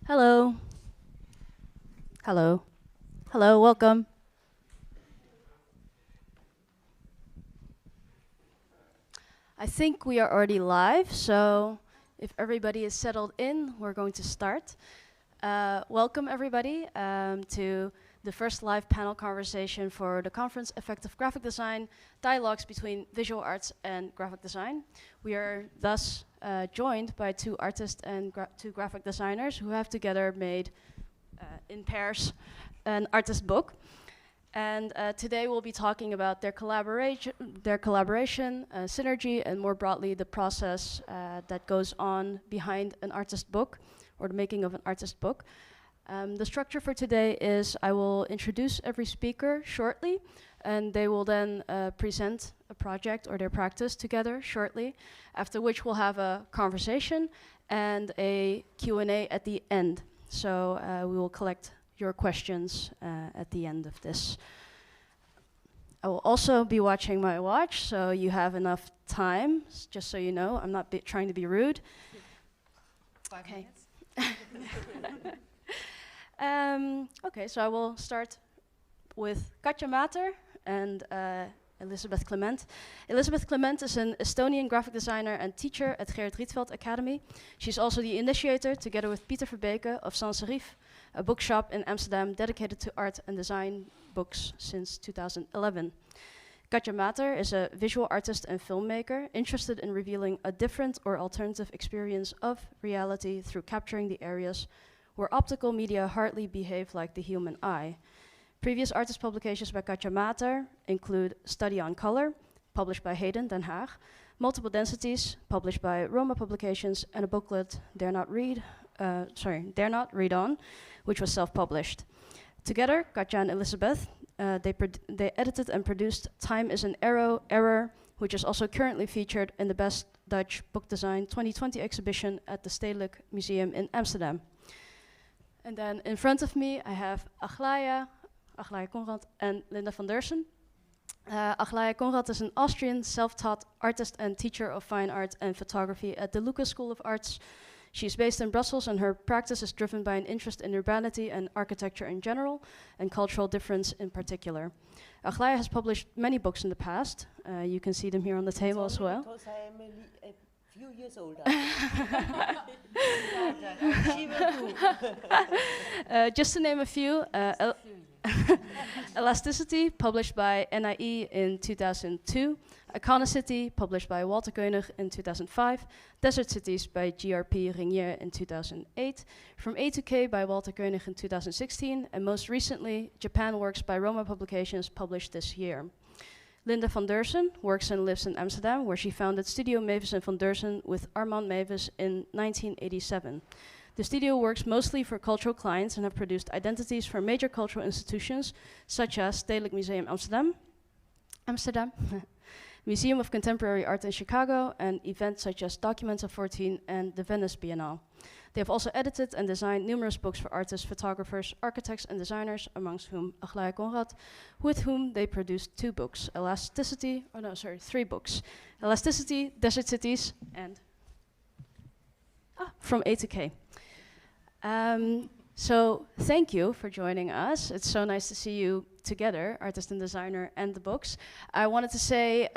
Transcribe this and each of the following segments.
Hello. Hello. Hello, welcome. I think we are already live, so if everybody is settled in, we're going to start. Welcome everybody to the first live panel conversation for the conference Effective Graphic Design, Dialogues between Visual Arts and Graphic Design. We are thus joined by two artists and two graphic designers who have together made, in pairs, an artist book. And today we'll be talking about their collaboration, synergy, and more broadly the process that goes on behind an artist book, or the making of an artist book. The structure for today is I will introduce every speaker shortly, and they will then present a project or their practice together shortly, after which we'll have a conversation and a Q&A at the end. So we will collect your questions at the end of this. I will also be watching my watch, so you have enough time, just so you know. I'm not trying to be rude. 5 minutes. Okay, so I will start with Katja Mater and Elisabeth Klement. Elisabeth Klement is an Estonian graphic designer and teacher at Gerrit Rietveld Academy. She's also the initiator, together with Pieter Verbeke of Sans Serif, a bookshop in Amsterdam dedicated to art and design books since 2011. Katja Mater is a visual artist and filmmaker interested in revealing a different or alternative experience of reality through capturing the areas where optical media hardly behave like the human eye. Previous artist publications by Katja Mater include Study on Color, published by Hayden, Den Haag, Multiple Densities, published by Roma Publications, and a booklet, Dare Not Read On, which was self-published. Together, Katja and Elisabeth, they edited and produced Time is an Error, which is also currently featured in the Best Dutch Book Design 2020 exhibition at the Stedelijk Museum in Amsterdam. And then in front of me, I have Aglaia Konrad and Linda van Deursen. Aglaia Konrad is an Austrian self-taught artist and teacher of fine art and photography at the Lucas School of Arts. She's based in Brussels, and her practice is driven by an interest in urbanity and architecture in general, and cultural difference in particular. Aglaia has published many books in the past. You can see them here on the table as well. Because I am a few years older. She will do. Just to name a few, Elasticity, published by NIE in 2002, Iconicity, published by Walter Koenig in 2005, Desert Cities by GRP Ringier in 2008, From A to K by Walter Koenig in 2016, and most recently, Japan Works by Roma Publications, published this year. Linda van Deursen works and lives in Amsterdam, where she founded Studio Mevis and van Deursen with Armand Mevis in 1987. The studio works mostly for cultural clients and have produced identities for major cultural institutions such as Stedelijk Museum Amsterdam, Museum of Contemporary Art in Chicago, and events such as Documenta 14 and the Venice Biennale. They have also edited and designed numerous books for artists, photographers, architects, and designers, amongst whom Aglaia Konrad, with whom they produced 2 books, three books. Elasticity, Desert Cities, and From A to K. So thank you for joining us. It's so nice to see you together, artist and designer, and the books. I wanted to say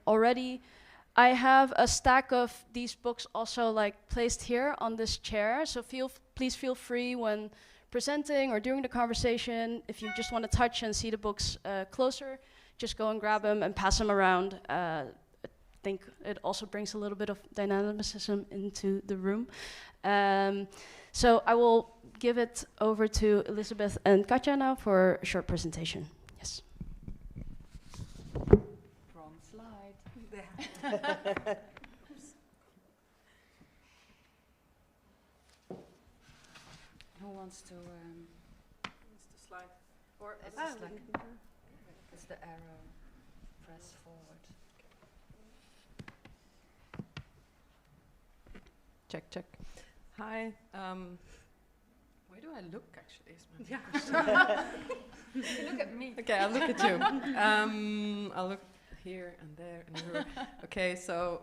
already, I have a stack of these books also placed here on this chair. So please feel free when presenting or during the conversation. If you just want to touch and see the books closer, just go and grab them and pass them around. I think it also brings a little bit of dynamicism into the room. So I will give it over to Elisabeth and Katja now for a short presentation. Yes. Wrong slide. Who wants to? It's the slide. Or it's the arrow. Press forward. Check. Hi. Where do I look, actually? Is my You look at me. Okay, I'll look at you. I'll look here and there and here. Okay, so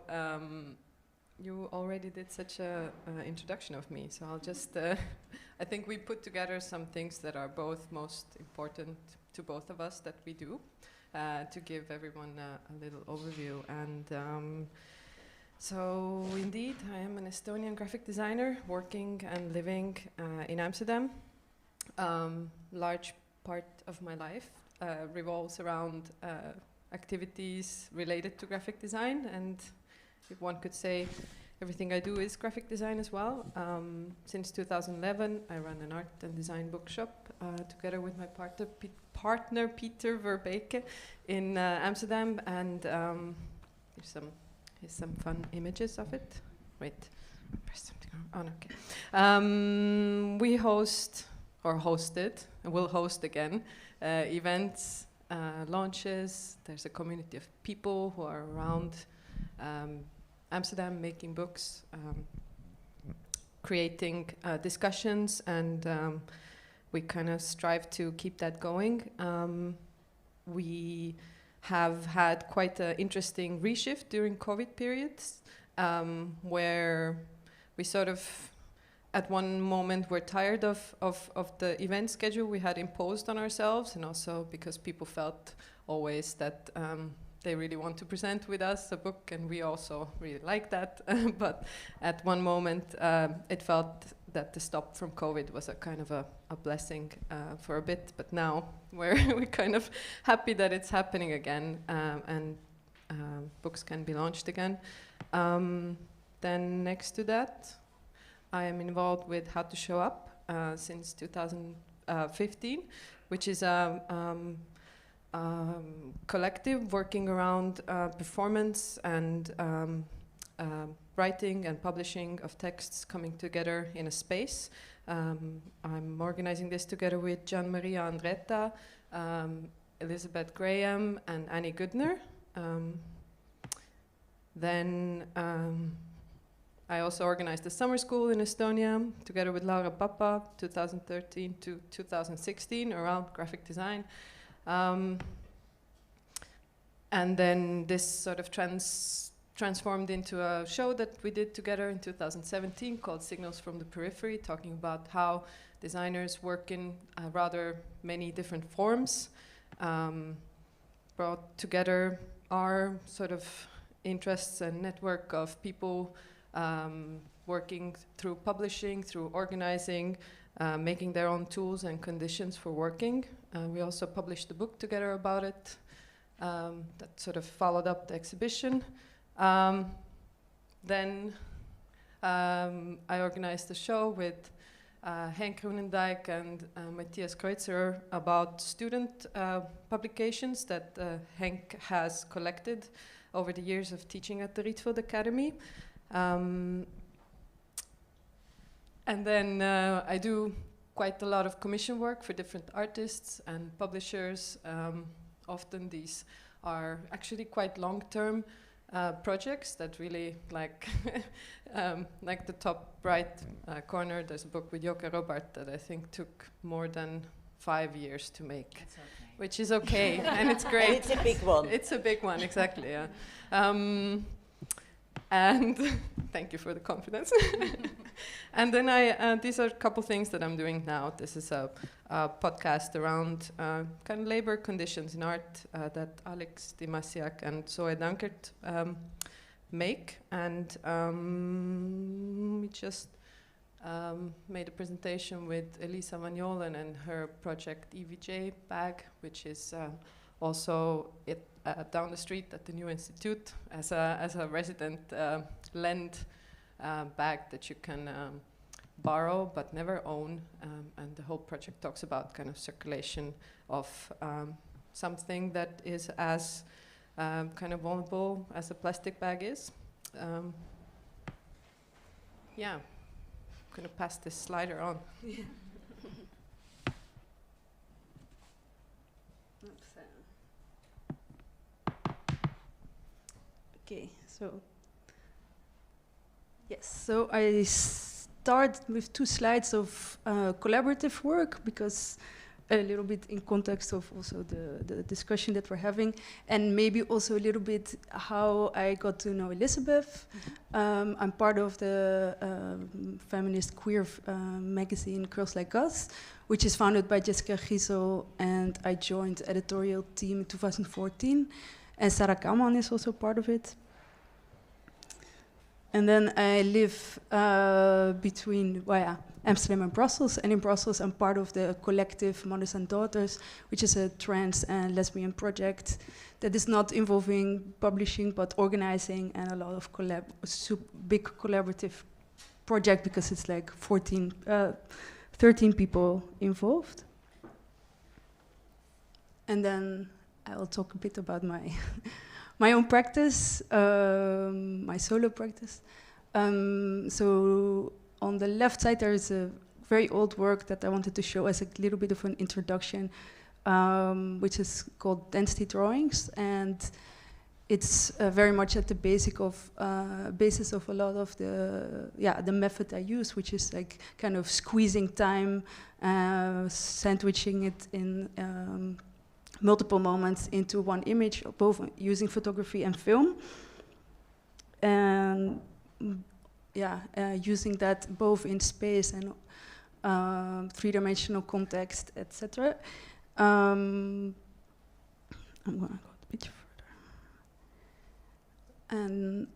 you already did such a introduction of me, so I'll just, I think we put together some things that are both most important to both of us that we do, to give everyone a little overview. And so indeed, I am an Estonian graphic designer working and living in Amsterdam. Large part of my life revolves around activities related to graphic design, and if one could say everything I do is graphic design as well. Since 2011, I run an art and design bookshop together with my partner Peter Verbeke in Amsterdam, and here's some fun images of it. Wait, press something on. Oh, no, okay. We host, or hosted, and will host again, events, launches. There's a community of people who are around Amsterdam making books, creating discussions, and we kind of strive to keep that going. We have had quite an interesting reshift during COVID periods, where we sort of, at one moment, were tired of the event schedule we had imposed on ourselves, and also because people felt always that they really want to present with us a book, and we also really like that. But at one moment, it felt that the stop from COVID was a kind of a blessing for a bit. But now we're kind of happy that it's happening again, and books can be launched again. Then next to that, I am involved with How to Show Up since 2015, which is a collective working around performance and writing and publishing of texts coming together in a space. I'm organizing this together with Gian Maria Andretta, Elizabeth Graham, and Annie Goodner. Then I also organized a summer school in Estonia together with Laura Papa, 2013 to 2016, around graphic design. And then this sort of transformed into a show that we did together in 2017 called Signals from the Periphery, talking about how designers work in rather many different forms, brought together our sort of interests and network of people working through publishing, through organizing, making their own tools and conditions for working. We also published a book together about it that sort of followed up the exhibition. Then I organized a show with Henk Groenendijk and Matthias Kreutzer about student publications that Henk has collected over the years of teaching at the Rietveld Academy. And then I do quite a lot of commission work for different artists and publishers. Often these are actually quite long-term projects that really, like the top right corner, there's a book with Joke Robart that I think took more than 5 years to make. That's okay. Which is okay, and it's great. And it's a big one. It's a big one, exactly, yeah. And thank you for the confidence. And then these are a couple things that I'm doing now. This is a podcast around kind of labor conditions in art that Alex Dimasiak and Zoe Dankert make. And we just made a presentation with Elisa van Jolen and her project EVJ Bag, which is also down the street at the New Institute as a resident lend bag that you can borrow but never own. And the whole project talks about kind of circulation of something that is as kind of vulnerable as a plastic bag is. Yeah, I'm going to pass this slider on. Okay, so yes, so I start with 2 slides of collaborative work because a little bit in context of also the discussion that we're having, and maybe also a little bit how I got to know Elisabeth. I'm part of the feminist queer magazine Girls Like Us, which is founded by Jessica Giesel, and I joined editorial team in 2014, and Sarah Kaman is also part of it. And then I live between Amsterdam and Brussels. And in Brussels, I'm part of the collective Mothers and Daughters, which is a trans and lesbian project that is not involving publishing, but organizing and a lot of big collaborative project, because it's like 13 people involved. And then I will talk a bit about my my own practice, my solo practice. So on the left side, there is a very old work that I wanted to show as a little bit of an introduction, which is called Density Drawings, and it's very much at the basis of a lot of the method I use, which is like kind of squeezing time, sandwiching it in multiple moments into one image, both using photography and film, and using that both in space and three-dimensional context, etc. I'm going to go a bit further. And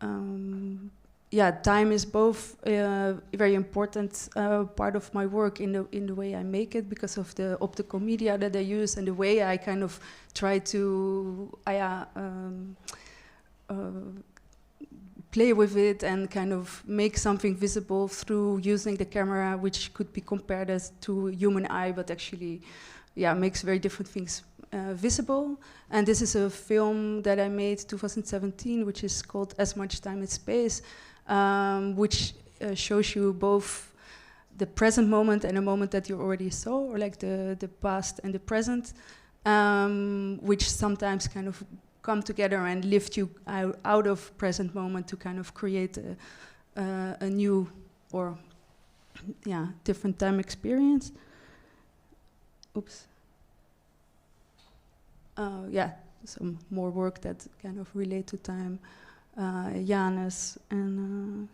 time is both a very important part of my work in the way I make it, because of the optical media that I use and the way I kind of try to play with it and kind of make something visible through using the camera, which could be compared as to human eye, but actually makes very different things visible. And this is a film that I made 2017, which is called As Much Time as Space, which shows you both the present moment and a moment that you already saw, or like the past and the present, which sometimes kind of come together and lift you out of present moment to kind of create a new or different time experience. Oops. Some more work that kind of relate to time. Janus and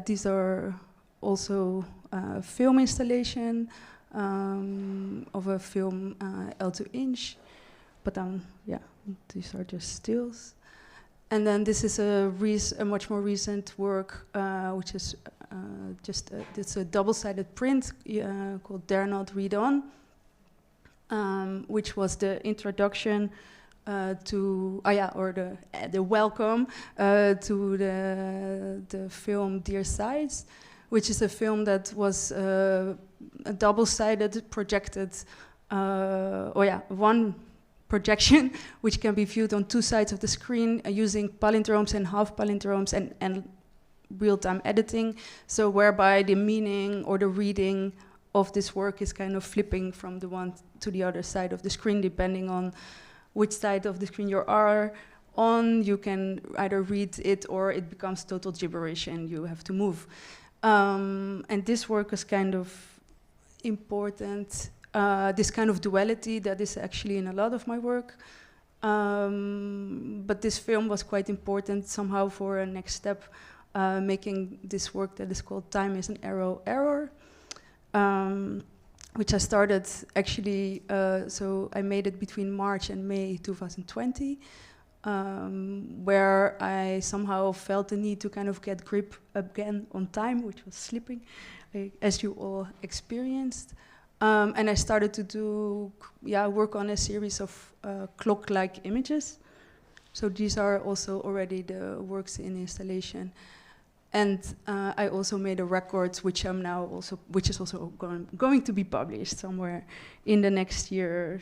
these are also film installation of a film L2 inch, but these are just stills. And then this is a much more recent work, which is it's a double-sided print called Dare Not Read On, which was the introduction the welcome to the film Dear Sides, which is a film that was a double-sided projected, one projection, which can be viewed on two sides of the screen using palindromes and half palindromes and real-time editing. So whereby the meaning or the reading of this work is kind of flipping from the one to the other side of the screen, depending on which side of the screen you are on. You can either read it or it becomes total gibberish and you have to move. And this work is kind of important, this kind of duality that is actually in a lot of my work. But this film was quite important somehow for a next step, making this work that is called Time is an Error, which I started actually, so I made it between March and May 2020, where I somehow felt the need to kind of get grip again on time, which was slipping, as you all experienced. And I started to do, work on a series of clock-like images. So these are also already the works in installation. And I also made a record, which is also going to be published somewhere in the next year.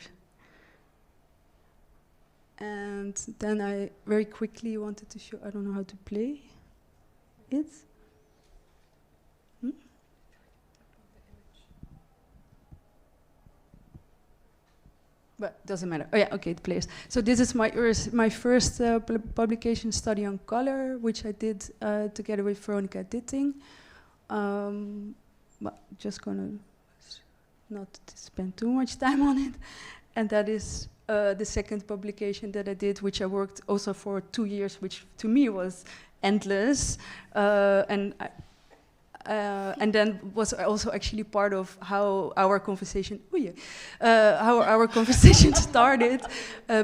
And then I very quickly wanted to show, I don't know how to play it. But doesn't matter. Oh yeah, okay, it plays. So this is my first publication study on color, which I did together with Veronica Ditting. But just gonna not to spend too much time on it. And that is the second publication that I did, which I worked also for 2 years, which to me was endless. And then was also actually part of how our conversation, how our conversation started,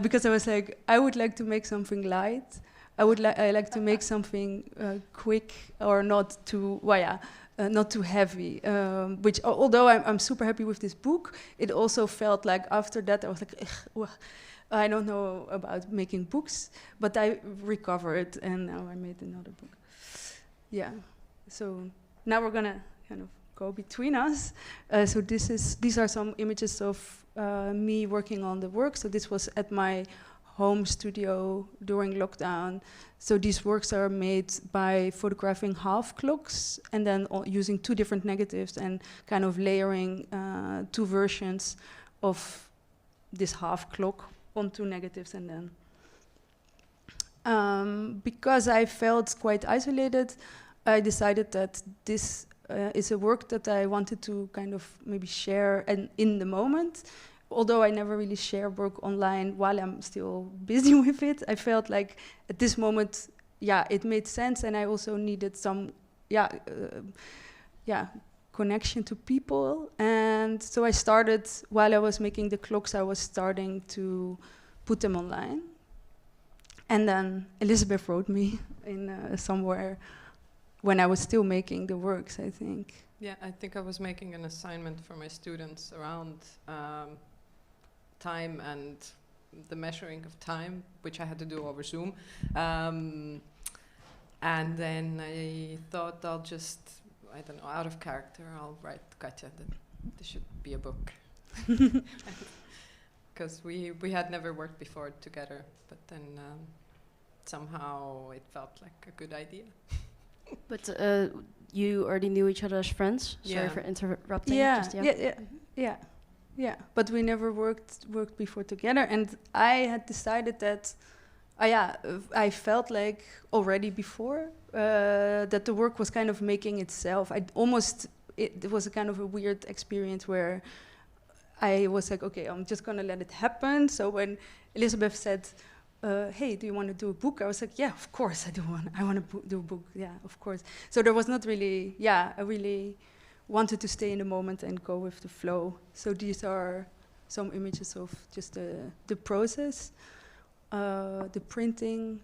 because I was like, I would like to make something light. I like to make something quick or not too, not too heavy. Which, although I'm super happy with this book, it also felt like after that I was like, I don't know about making books, but I recovered and now I made another book. Yeah, so now we're gonna kind of go between us. So these are some images of me working on the work. So this was at my home studio during lockdown. So these works are made by photographing half clocks and then using 2 different negatives and kind of layering 2 versions of this half clock on 2 negatives. And then because I felt quite isolated, I decided that this is a work that I wanted to kind of maybe share and in the moment. Although I never really share work online while I'm still busy with it, I felt like at this moment, it made sense, and I also needed some, connection to people. And so I started, while I was making the clocks, I was starting to put them online. And then Elisabeth wrote me in somewhere when I was still making the works, I think. Yeah, I think I was making an assignment for my students around time and the measuring of time, which I had to do over Zoom. And then I thought I'll just, I don't know, out of character, I'll write Katja that this should be a book. Because we had never worked before together, but then somehow it felt like a good idea. But you already knew each other as friends? Sorry for interrupting. Yeah. But we never worked before together, and I had decided that, I felt like already before that the work was kind of making itself. It was a kind of a weird experience where I was like, okay, I'm just gonna let it happen. So when Elisabeth said, hey, do you want to do a book? I was like, yeah, of course I want to do a book, yeah, of course. So there was not really, I really wanted to stay in the moment and go with the flow. So these are some images of just the process, the printing.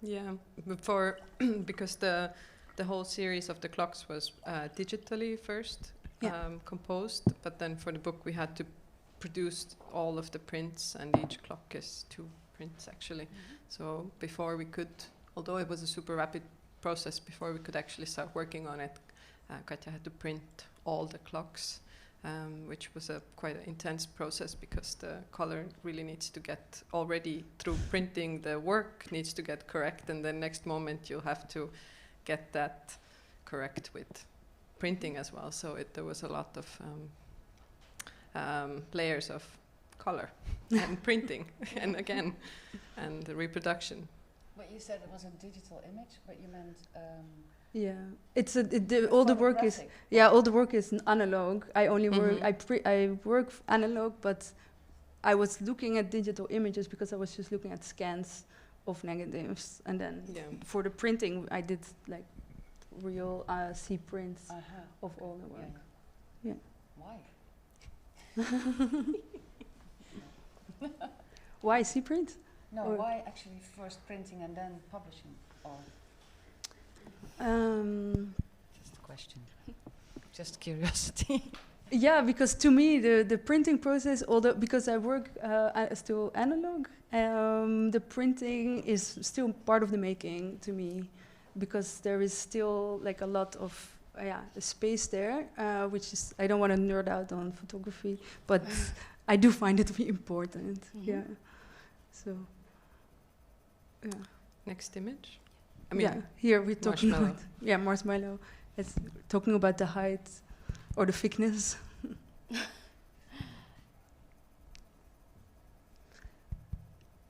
Yeah, because the whole series of the clocks was digitally first composed, but then for the book we had to produce all of the prints, and each clock is 2 prints actually. So before we could, although it was a super rapid process, before we could actually start working on it, Katja had to print all the clocks, which was a quite an intense process because the color really needs to get already through printing, the work needs to get correct, and then next moment you'll have to get that correct with printing as well. So there was a lot of layers of color and printing and again and the reproduction. But you said it was a digital image, but you meant it's all the work is all the work is analog. I only work I work analog, but I was looking at digital images because I was just looking at scans of negatives, and then for the printing I did like real C prints of all the work. Yeah. Why? Why C print? No, why actually first printing and then publishing? Or just a question. Just curiosity. Yeah, because to me the printing process, although because I work still analog, the printing is still part of the making to me, because there is still like a lot of space there, which is, I don't want to nerd out on photography, but I do find it to be important. Yeah. So. Yeah. Next image. I mean, here we're talking about marshmallow. It's talking about the height or the thickness.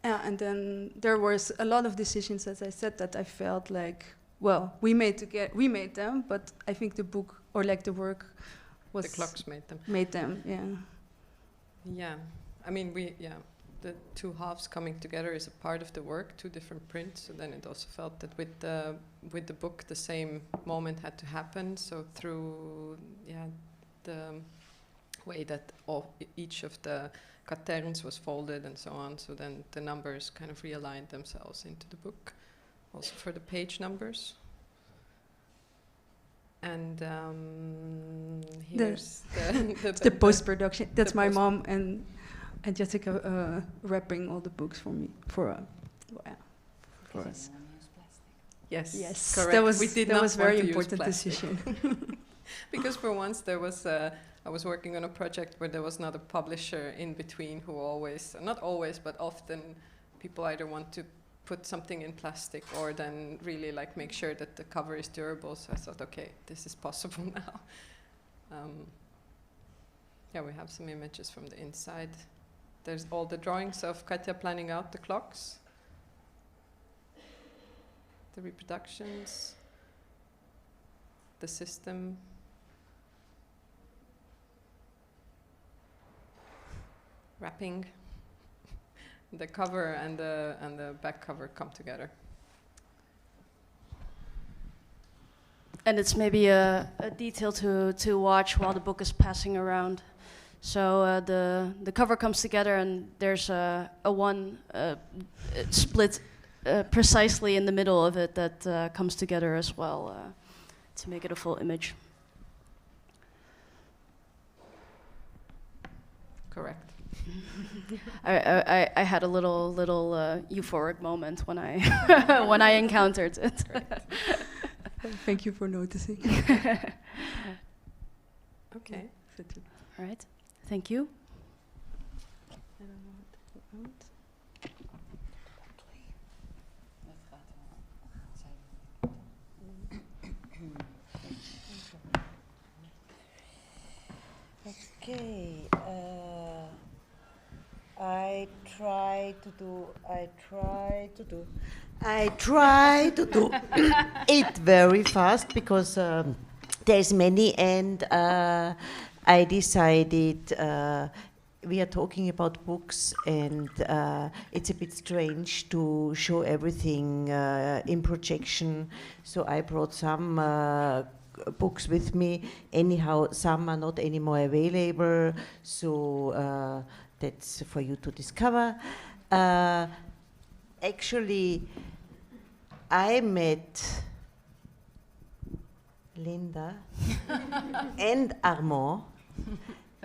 And then there was a lot of decisions, as I said, that I felt like, well, we made them, but I think the book or like the work was The clocks made them. made them. Yeah. Yeah, I mean, the two halves coming together is a part of the work, two different prints. So then it also felt that with the book, the same moment had to happen. So through the way that each of the katerns was folded and so on. So then the numbers kind of realigned themselves into the book, also for the page numbers. And here's the post-production. That's my mom and Jessica wrapping all the books for me for us. Yes, Yes, correct. that was we did that not was want very to use important plastic. decision. Because for once there was I was working on a project where there was not a publisher in between who always, not always, but often people either want to put something in plastic or then really like make sure that the cover is durable. So I thought, okay, this is possible now. Yeah, we have some images from the inside. There's all the drawings of Katja planning out the clocks, the reproductions, the system. Wrapping. The cover and the back cover come together. And it's maybe a detail to watch while the book is passing around. So the cover comes together and there's a one split precisely in the middle of it that comes together as well to make it a full image. Correct. I had a little euphoric moment when I when I encountered it. Thank you for noticing. Okay. All right, thank you. I don't know what to put. Okay. I try to do it very fast because there's many, and I decided we are talking about books, and it's a bit strange to show everything in projection. So I brought some books with me. Anyhow, some are not anymore available, so that's for you to discover. Actually, I met Linda and Armand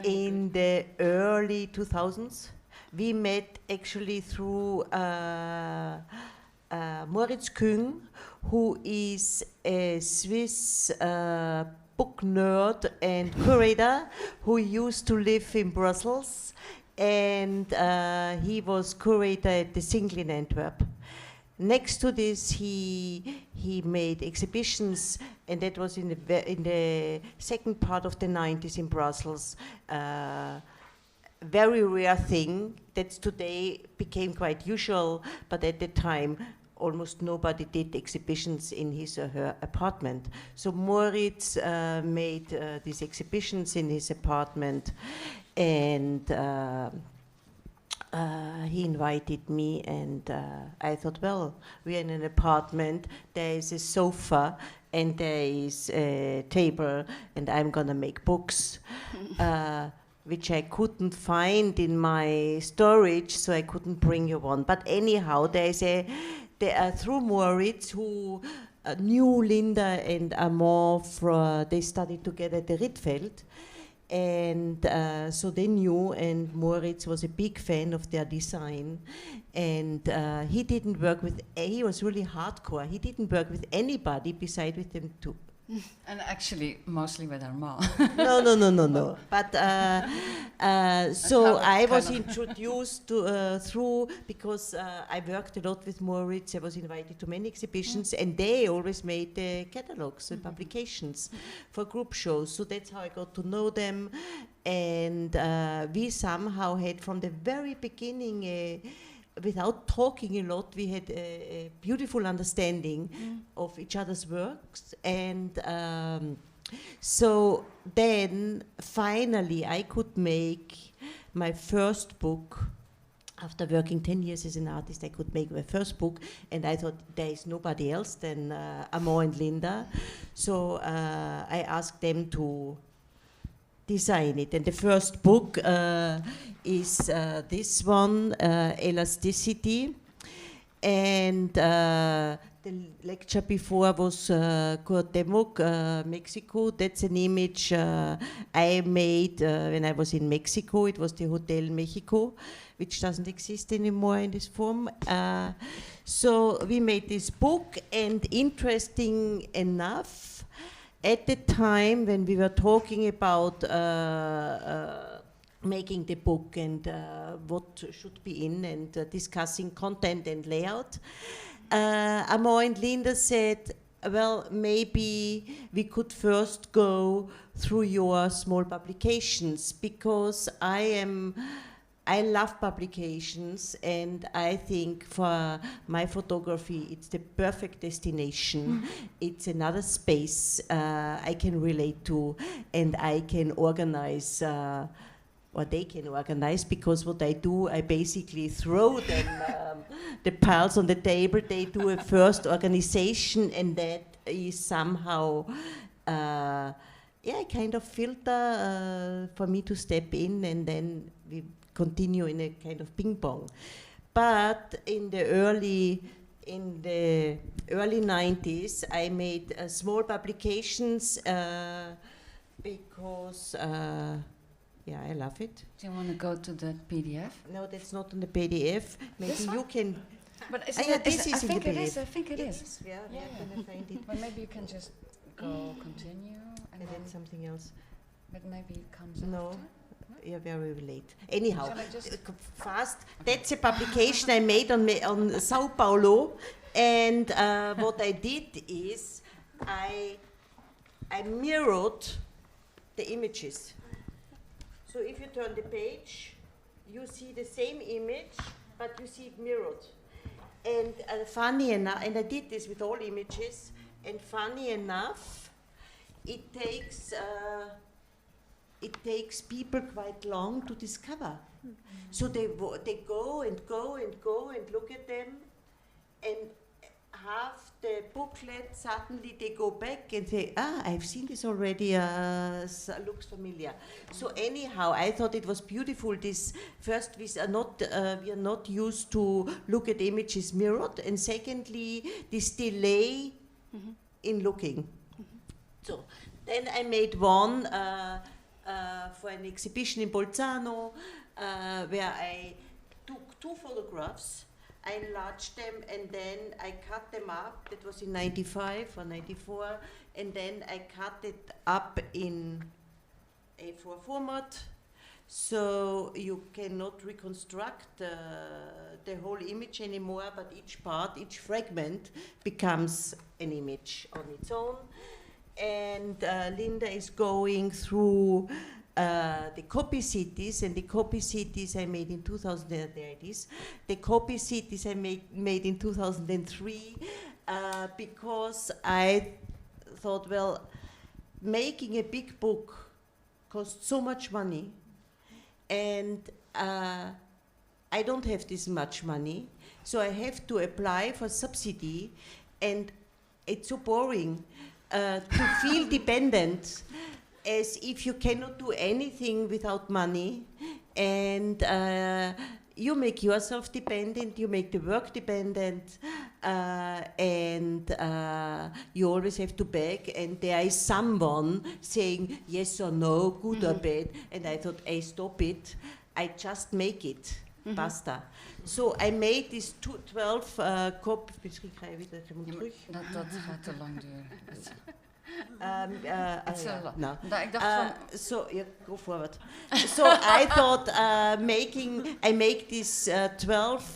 in the early 2000s. We met actually through Moritz Küng, who is a Swiss book nerd and curator who used to live in Brussels, and he was curator at the Single in Antwerp. Next to this, he made exhibitions, and that was in the second part of the 90s in Brussels. Very rare thing that today became quite usual, but at the time almost nobody did exhibitions in his or her apartment. So Moritz made these exhibitions in his apartment, and he invited me, and I thought, well, we're in an apartment, there is a sofa, and there is a table, and I'm gonna make books, which I couldn't find in my storage, so I couldn't bring you one. But anyhow, through Moritz, who knew Linda and Armand, they studied together at the Rietveld. And so they knew, and Moritz was a big fan of their design. And he didn't work with, he was really hardcore. He didn't work with anybody beside with them two. And actually, mostly with Armand. No. But so I was kind of introduced to, through, because I worked a lot with Moritz. I was invited to many exhibitions, and they always made the catalogs and publications for group shows. So that's how I got to know them. And we somehow had, from the very beginning, without talking a lot, we had a beautiful understanding of each other's works, and So then, finally, I could make my first book. After working 10 years as an artist, I could make my first book, and I thought there is nobody else than Amor and Linda. So I asked them to design it. And the first book is this one, Elasticity. And the lecture before was Cuauhtemoc, Mexico. That's an image I made when I was in Mexico. It was the Hotel Mexico, which doesn't exist anymore in this form. So we made this book, and interesting enough, at the time when we were talking about making the book and what should be in, and discussing content and layout, Amor and Linda said, well, maybe we could first go through your small publications, because I love publications, and I think for my photography it's the perfect destination. It's another space I can relate to, and I can organize, or they can organize, because what I do, I basically throw them the piles on the table. They do a first organization, and that is somehow kind of filter for me to step in, and then we continue in a kind of ping pong. But in the early 90s, I made small publications because I love it. Do you want to go to the PDF? No, that's not on the PDF. Maybe This you one? can. But this is I in think the it is. PDF. I think it is. Yeah, Yeah. I'm gonna find it. But maybe you can just go continue, and And then then, something else. but maybe it comes No. after. Yeah, very late. Anyhow, Shall I just- fast. That's a publication I made on Sao Paulo, and what I did is I mirrored the images. So if you turn the page, you see the same image, but you see it mirrored. And funny enough, and I did this with all images, and funny enough, it takes people quite long to discover. So they go and go and go and look at them, and half the booklet, suddenly they go back and say, I've seen this already, looks familiar. So anyhow, I thought it was beautiful. This first, we are not used to look at images mirrored, and secondly, this delay in looking. So then I made one for an exhibition in Bolzano, where I took 2 photographs, I enlarged them, and then I cut them up. That was in 95 or 94, and then I cut it up in A4 format, so you cannot reconstruct the whole image anymore, but each part, each fragment becomes an image on its own. And Linda is going through the copy cities, and the copy cities I made in 2000, there it is. The copy cities I made in 2003, because I thought, well, making a big book costs so much money, and I don't have this much money, so I have to apply for subsidy, and it's so boring to feel dependent, as if you cannot do anything without money, and you make yourself dependent, you make the work dependent, and you always have to beg, and there is someone saying yes or no, good or bad, and I thought, hey, stop it, I just make it, basta. So I made these 12 copies. Misschien ga je weer terug. Dat gaat te lang duren. No. Nou, ik dacht van... So yeah, go forward. So I thought I make these 12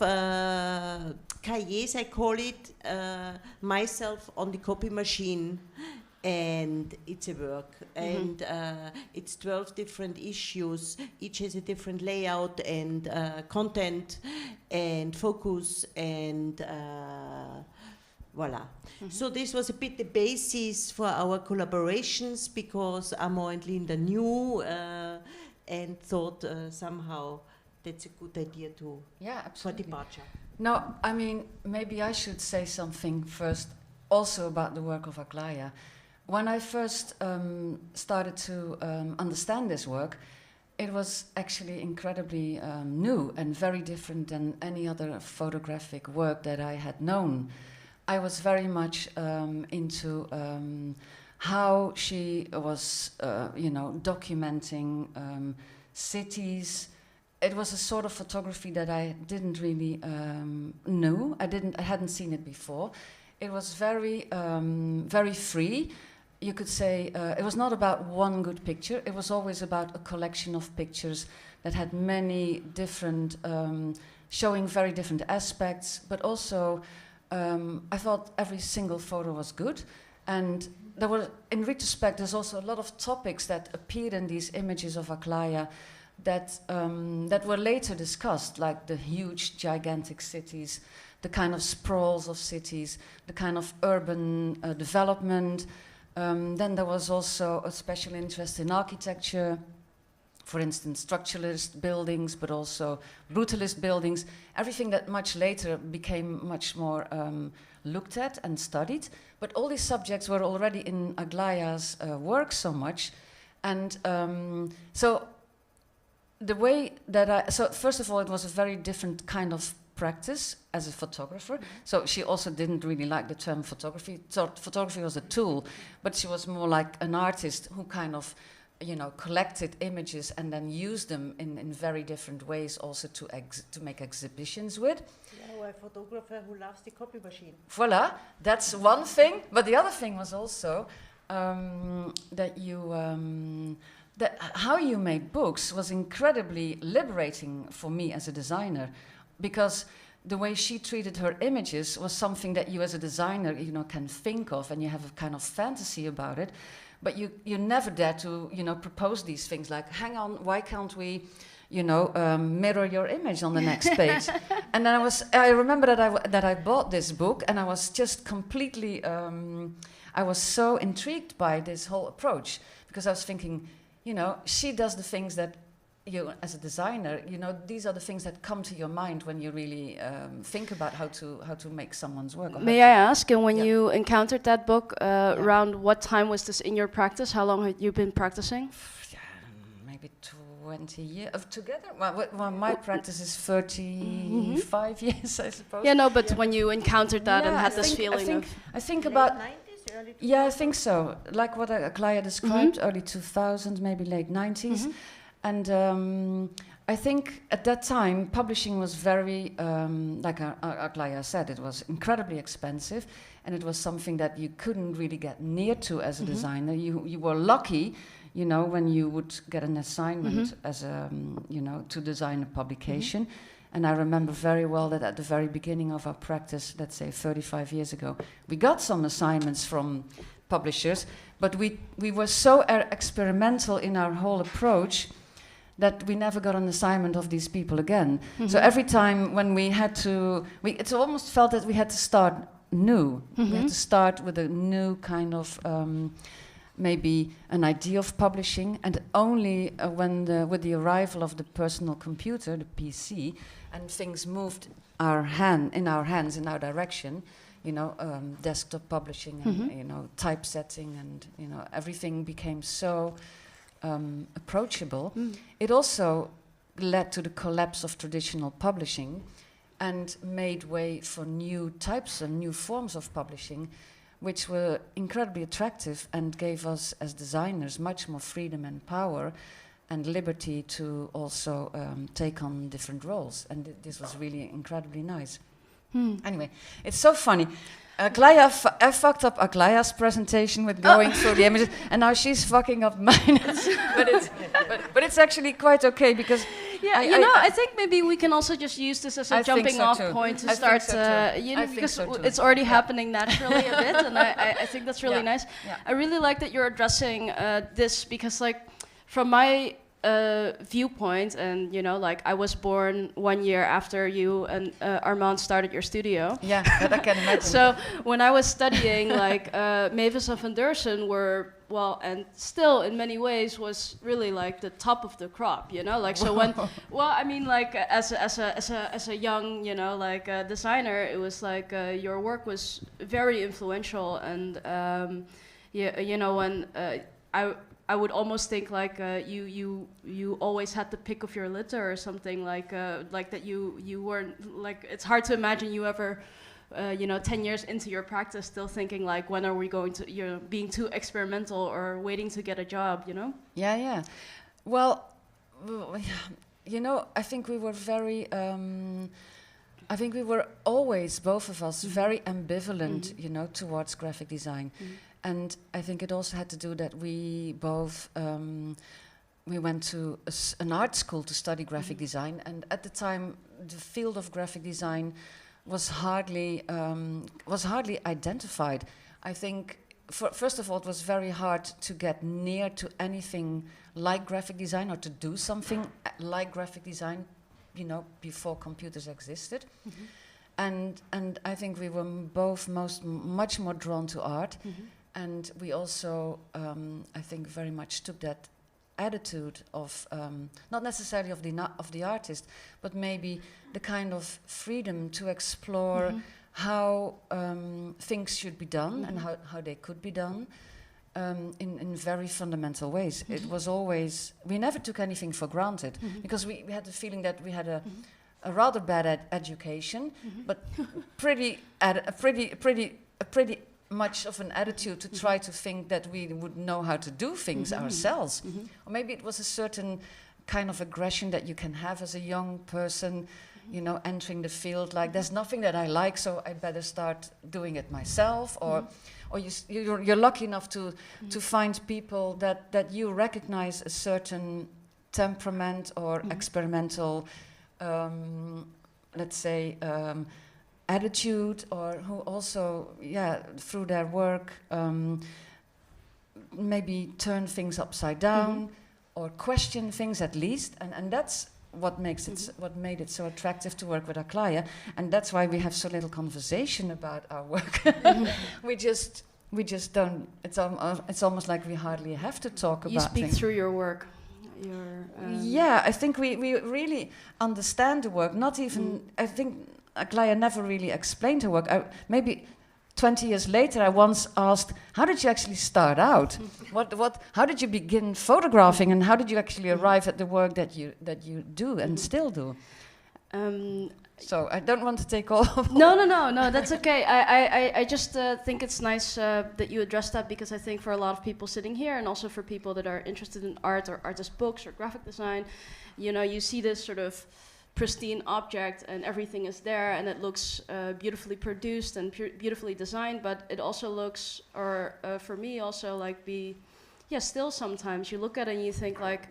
cahiers, I call it, myself on the copy machine, and it's a work. And it's 12 different issues. Each has a different layout and content and focus and Voila. So this was a bit the basis for our collaborations, because Amo and Linda knew and thought somehow that's a good idea to Yeah, for absolutely. departure. Now, I mean, maybe I should say something first also about the work of Aglaia. When I first started to understand this work, it was actually incredibly new and very different than any other photographic work that I had known. I was very much into how she was, documenting cities. It was a sort of photography that I didn't really know. I hadn't seen it before. It was very, very free. You could say it was not about one good picture. It was always about a collection of pictures that had many different, showing very different aspects. But also, I thought every single photo was good. And there were, in retrospect, there's also a lot of topics that appeared in these images of Aglaia that were later discussed, like the huge, gigantic cities, the kind of sprawls of cities, the kind of urban development. Then there was also a special interest in architecture, for instance, structuralist buildings, but also brutalist buildings, everything that much later became much more looked at and studied. But all these subjects were already in Aglaia's work so much. And so the way that so first of all, it was a very different kind of practice as a photographer. So she also didn't really like the term photography. So photography was a tool, but she was more like an artist who kind of, collected images and then used them in very different ways also to make exhibitions with. Yeah, a photographer who loves the copy machine. Voila, that's one thing. But the other thing was also that how you made books was incredibly liberating for me as a designer, because the way she treated her images was something that you as a designer, can think of, and you have a kind of fantasy about it, but you never dare to, propose these things like, hang on, why can't we, mirror your image on the next page? And then I remember that I bought this book, and I was just completely, I was so intrigued by this whole approach, because I was thinking, she does the things that you, as a designer, these are the things that come to your mind when you really think about how to make someoe's work. May I ask, and when you encountered that book, around what time was this in your practice? How long had you been practicing? Maybe 20 years together. Well, my practice is 35 years, I suppose. Yeah, no, but when you encountered that and had this feeling I think Late about 90s, early 2000s? Yeah, I think so. Like what Aglaia described, early 2000s, maybe late 90s. And I think at that time, publishing was very, like Aglaia said, it was incredibly expensive, and it was something that you couldn't really get near to as a designer. You were lucky, when you would get an assignment as a, to design a publication. And I remember very well that at the very beginning of our practice, let's say 35 years ago, we got some assignments from publishers, but we were so experimental in our whole approach that we never got an assignment of these people again. So every time when we had to, it almost felt that we had to start new. We had to start with a new kind of, maybe an idea of publishing, and only with the arrival of the personal computer, the PC, and things moved in our hands, in our direction, desktop publishing and, typesetting, and, everything became so approachable. It also led to the collapse of traditional publishing and made way for new types and new forms of publishing, which were incredibly attractive and gave us as designers much more freedom and power and liberty to also take on different roles. And this was really incredibly nice. Anyway, it's so funny. Aglaia, I fucked up Aglaia's presentation with going through the images, and now she's fucking up mine. but it's actually quite okay, because I think maybe we can also just use this as a jumping off point to start, because it's already happening naturally a bit, and I think that's really nice. I really like that you're addressing this, because like from my viewpoint, and you know, like I was born 1 year after you and Armand started your studio. Yeah, that I can imagine. So when I was studying, like Mevis and Van Deursen were, well, and still in many ways was really like the top of the crop, you know, like so when, well, I mean, like as a young, you know, like designer, it was like your work was very influential, and you know, when I would almost think like you always had the pick of your litter or something, like that you weren't, like it's hard to imagine you ever you know, 10 years into your practice still thinking like, when are we going to, you know, being too experimental or waiting to get a job, you know? Yeah. Well, you know, I think we were very I think we were always, both of us, very ambivalent, you know, towards graphic design. And I think it also had to do that we both, we went to an art school to study graphic design, and at the time the field of graphic design was hardly identified. I think, first of all, it was very hard to get near to anything like graphic design or to do something like graphic design, you know, before computers existed. And I think we were both much more drawn to art. And we also, I think, very much took that attitude of, not necessarily of the artist, but maybe the kind of freedom to explore how things should be done and how they could be done in very fundamental ways. It was always, we never took anything for granted, because we had the feeling that we had a rather bad education, but pretty much of an attitude to try to think that we would know how to do things ourselves. Or maybe it was a certain kind of aggression that you can have as a young person, you know, entering the field, like there's nothing that I like, so I better start doing it myself. Or you're lucky enough to find people that you recognize a certain temperament or experimental, let's say, attitude, or who also, through their work, maybe turn things upside down or question things at least, and that's what makes it, what made it so attractive to work with Aglaia, and that's why we have so little conversation about our work. we just don't. It's almost like we hardly have to talk about. You speak things. through your work. Yeah, I think we really understand the work. Not even I think. Aglaia never really explained her work. Maybe 20 years later, I once asked, "How did you actually start out? How did you begin photographing, and how did you actually arrive at the work that you do and still do?" So I don't want to take all. No. That's okay. I just think it's nice that you address that, because I think for a lot of people sitting here, and also for people that are interested in art or artist books or graphic design, you know, you see this sort of pristine object and everything is there and it looks beautifully produced and beautifully designed, but it also looks, or for me also, like still sometimes you look at it and you think like,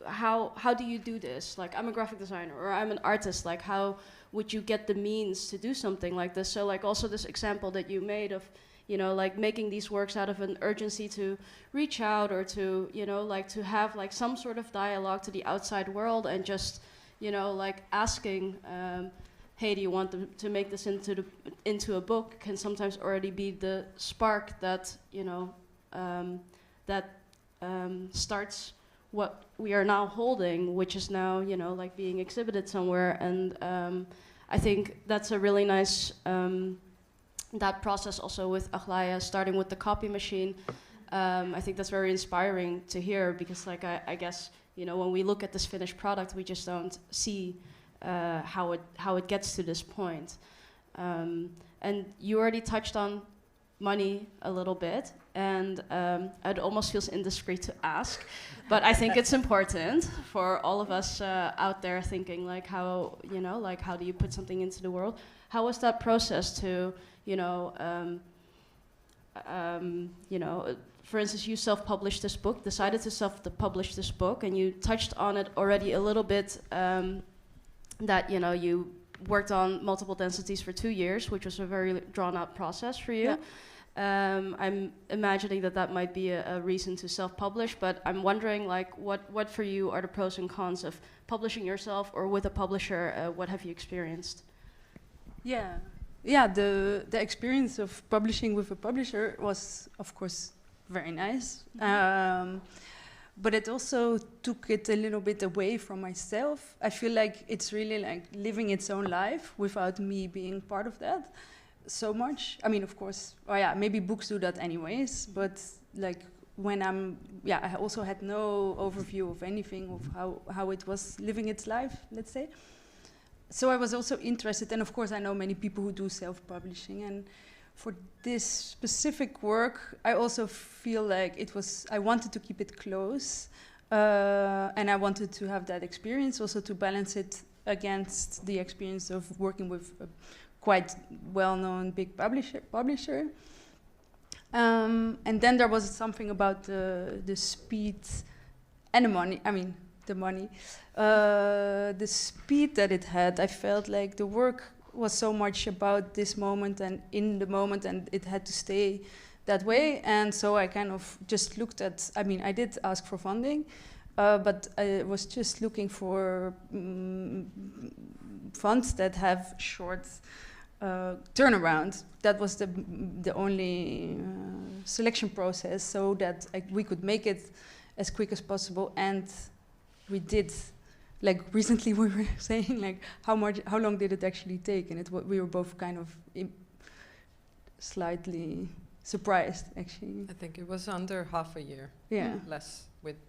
how do you do this? Like, I'm a graphic designer or I'm an artist, like how would you get the means to do something like this? So like also this example that you made of, you know, like making these works out of an urgency to reach out, or to, you know, like to have like some sort of dialogue to the outside world, and just, you know, like asking, hey, do you want to make this into a book, can sometimes already be the spark that, you know, starts what we are now holding, which is now, you know, like being exhibited somewhere. And I think that's a really nice that process also with Aglaia, starting with the copy machine. I think that's very inspiring to hear, because like I guess, you know, when we look at this finished product, we just don't see how it gets to this point. And you already touched on money a little bit, and it almost feels indiscreet to ask, but I think it's important for all of us out there thinking like, how, you know, like how do you put something into the world? How was that process to, you know, for instance, you self-published this book, decided to self-publish this book, and you touched on it already a little bit, that, you know, you worked on multiple densities for 2 years, which was a very drawn-out process for you. I'm imagining that might be a reason to self-publish, but I'm wondering, like, what for you are the pros and cons of publishing yourself or with a publisher? What have you experienced? Yeah, the experience of publishing with a publisher was, of course, very nice. But it also took it a little bit away from myself. I feel like it's really like living its own life without me being part of that so much. I mean, of course, maybe books do that anyways, but like when I also had no overview of anything of how it was living its life, let's say. So I was also interested, and of course I know many people who do self-publishing, and for this specific work, I also feel like I wanted to keep it close, and I wanted to have that experience also to balance it against the experience of working with a quite well-known big publisher. And then there was something about the speed and the money. I mean, the money. The speed that it had, I felt like the work was so much about this moment and in the moment, and it had to stay that way. And so I kind of just looked at, I mean, I did ask for funding, but I was just looking for funds that have short turnaround. That was the only selection process, so that we could make it as quick as possible. And we did. Like recently, we were saying like how long did it actually take, and we were both kind of slightly surprised actually. I think it was under half a year. Yeah, less with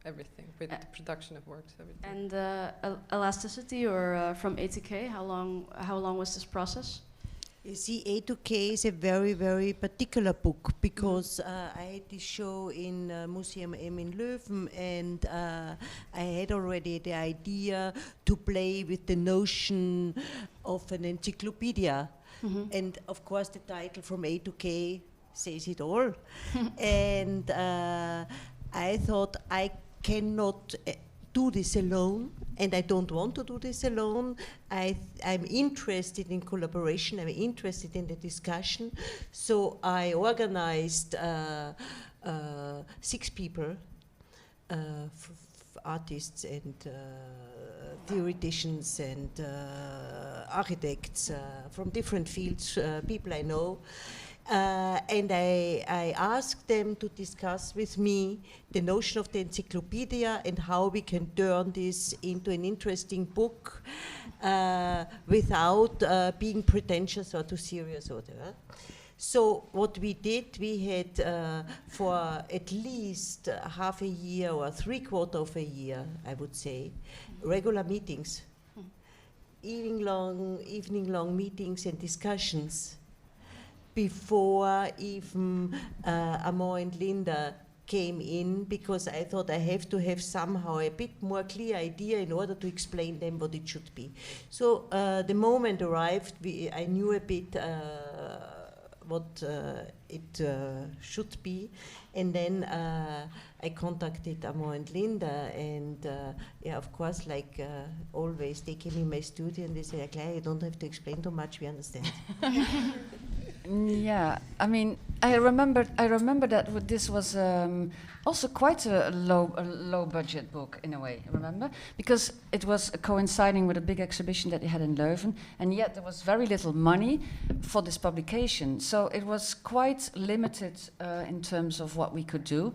everything, with the production of works, everything. And elasticity, or from A to K, how long was this process? You see, A to K is a very, very particular book, because I had this show in Museum M in Leuven, and I had already the idea to play with the notion of an encyclopedia. And of course the title From A to K says it all. And I thought I cannot do this alone, and I don't want to do this alone. I'm interested in collaboration, I'm interested in the discussion. So I organized 6 people, artists and theoreticians and architects from different fields, people I know. And I asked them to discuss with me the notion of the encyclopedia and how we can turn this into an interesting book without being pretentious or too serious or whatever. So what we did, we had for at least half a year or 3/4 of a year, I would say, regular meetings, evening long meetings and discussions, before even Amor and Linda came in, because I thought I have to have somehow a bit more clear idea in order to explain them what it should be. So the moment arrived, I knew a bit what it should be, and then I contacted Amor and Linda, and of course, like always, they came in my studio and they said, Aglaia, you don't have to explain too much, we understand. Yeah, I mean, I remember that this was also quite a low budget book in a way. Remember, because it was coinciding with a big exhibition that they had in Leuven, and yet there was very little money for this publication. So it was quite limited in terms of what we could do.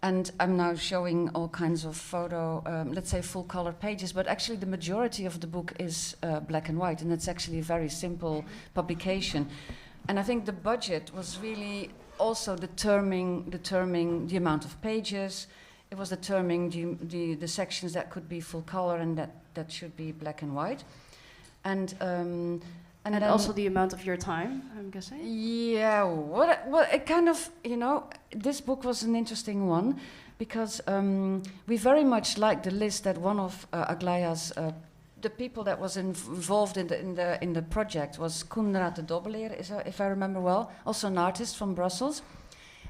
And I'm now showing all kinds of photo, let's say full color pages, but actually the majority of the book is black and white, and it's actually a very simple publication. And I think the budget was really also determining the amount of pages. It was determining the sections that could be full color and that should be black and white. And then also the amount of your time, I'm guessing? Yeah, it kind of, this book was an interesting one, because we very much liked the list that one of Aglaia's the people that was involved in the project was Konrad de Dobbeleer, if I remember well, also an artist from Brussels,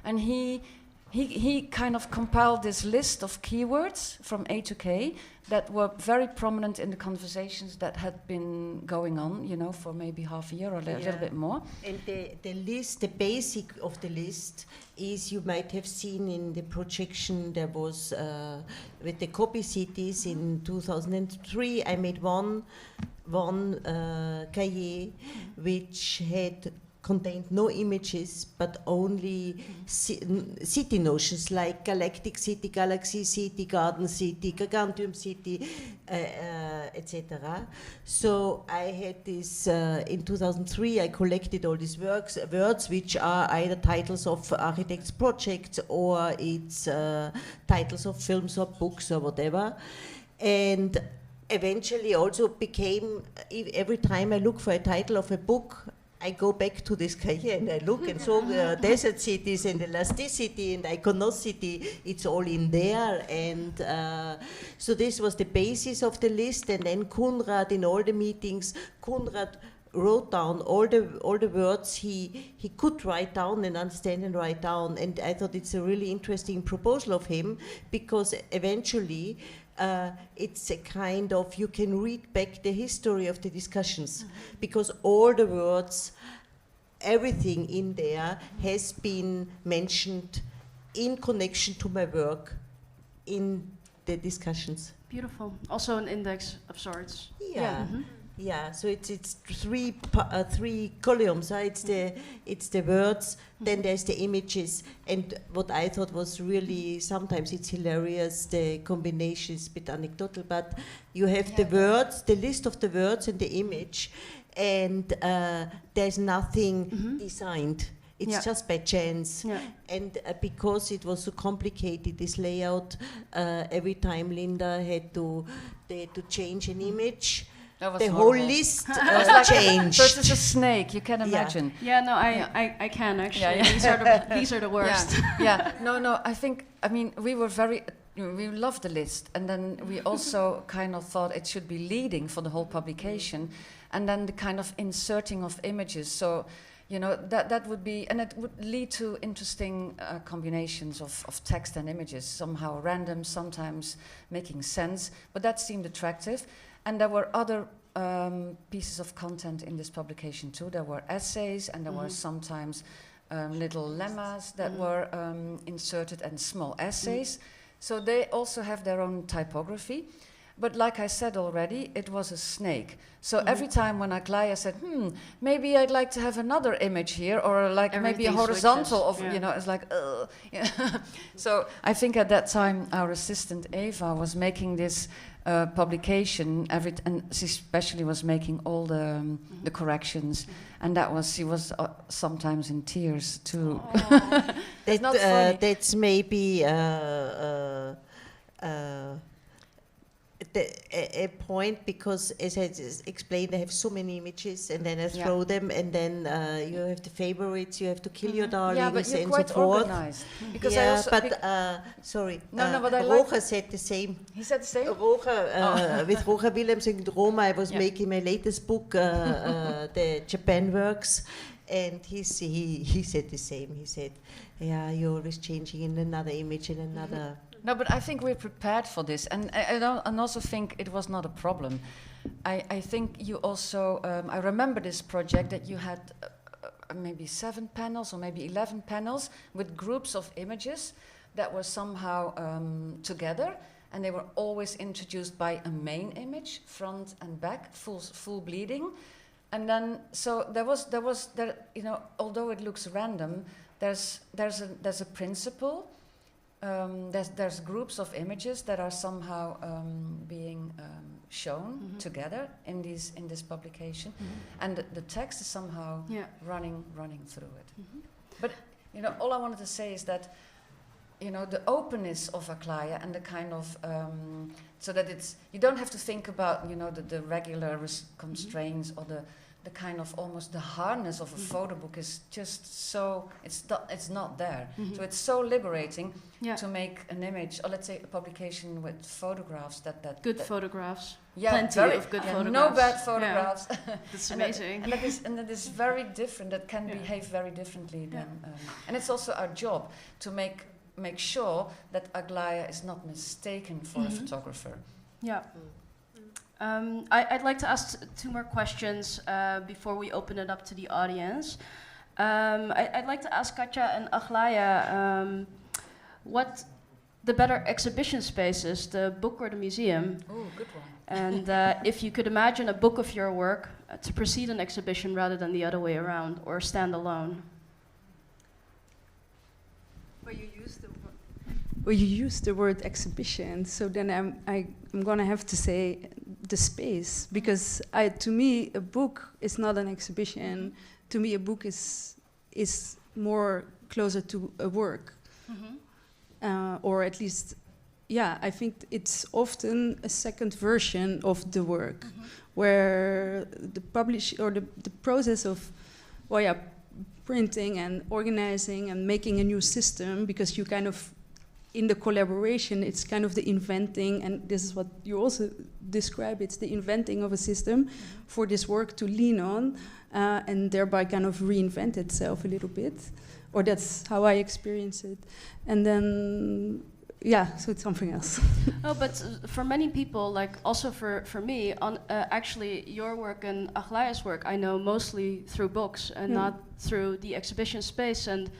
and he he kind of compiled this list of keywords from A to K that were very prominent in the conversations that had been going on, for maybe half a year or a little bit more. And the list, the basic of the list is, you might have seen in the projection there was with the copy cities in 2003. I made one cahier which had contained no images, but only city notions like galactic city, galaxy city, garden city, gargantuan city, etc. So I had this, in 2003 I collected all these words which are either titles of architects' projects or it's titles of films or books or whatever. And eventually also became, every time I look for a title of a book, I go back to this cahier and I look and so the desert cities and elasticity and iconicity, it's all in there. And so this was the basis of the list. And then Konrad, in all the meetings, Konrad wrote down all the words he could write down and understand and write down. And I thought it's a really interesting proposal of him, because eventually it's a kind of, you can read back the history of the discussions, because all the words, everything in there has been mentioned in connection to my work in the discussions. Beautiful. Also an index of sorts. Yeah. Yeah, so it's three columns. It's the words, then there's the images, and what I thought was really, sometimes it's hilarious, the combination is a bit anecdotal, but you have the words, the list of the words and the image, and there's nothing designed. It's just by chance. Yeah. And because it was so complicated, this layout, every time Linda had to change an image, the whole list changed. So it's just a snake, you can imagine. Yeah, no, I can actually. Yeah. These are the worst. No, I mean, we loved the list, and then we also kind of thought it should be leading for the whole publication, and then the kind of inserting of images. So, that would be, and it would lead to interesting combinations of text and images, somehow random, sometimes making sense, but that seemed attractive. And there were other pieces of content in this publication too. There were essays, and there were sometimes little lemmas that were inserted, and small essays. So they also have their own typography. But like I said already, it was a snake. So every time when Aglaia said, maybe I'd like to have another image here, or like maybe a horizontal of, it's like, So I think at that time our assistant Eva was making this publication, and she especially was making all the corrections, and she was sometimes in tears too. It's not funny. That's maybe a point, because as I explained, I have so many images, and then I throw them, and then you have the favorites, you have to kill your darlings, but you're and quite so forth. Organized. Because Sorry. But I Roger said the same. He said the same? Roger, with Roger Willems in Roma, I was making my latest book, the Japan works, and he said the same. He said, you're always changing in another image, in another... No, but I think we're prepared for this, and I also think it was not a problem. I think you also, I remember this project that you had maybe 7 panels or maybe 11 panels with groups of images that were somehow together, and they were always introduced by a main image, front and back, full bleeding, and then so there was although it looks random, there's a principle. There's groups of images that are somehow being shown together in this publication, and the text is somehow running through it. But all I wanted to say is that the openness of Aglaia, and the kind of so that you don't have to think about the regular constraints, or the kind of almost the harness of a photo book is just so it's not there. So it's so liberating to make an image, or let's say a publication with photographs that good photographs. Plenty of good photographs. No bad photographs. That's amazing. And that is very different. That can behave very differently than. And it's also our job to make make sure that Aglaia is not mistaken for a photographer. Yeah. I'd like to ask two more questions before we open it up to the audience. I'd like to ask Katja and Aglaia what the better exhibition space is, the book or the museum. Oh, good one. And if you could imagine a book of your work to precede an exhibition rather than the other way around, or stand alone. Well, you use the word exhibition, so then I'm gonna have to say the space, because to me a book is not an exhibition. To me a book is more closer to a work, or at least, yeah, I think it's often a second version of the work, where the the process of, well, yeah, printing and organizing and making a new system, because you kind of, in the collaboration, it's kind of the inventing, and this is what you also describe, it's the inventing of a system for this work to lean on, and thereby kind of reinvent itself a little bit, or that's how I experience it. And then, yeah, so it's something else. Oh, but for many people, like also for me, actually your work and Aglaia's work, I know mostly through books and not through the exhibition space, and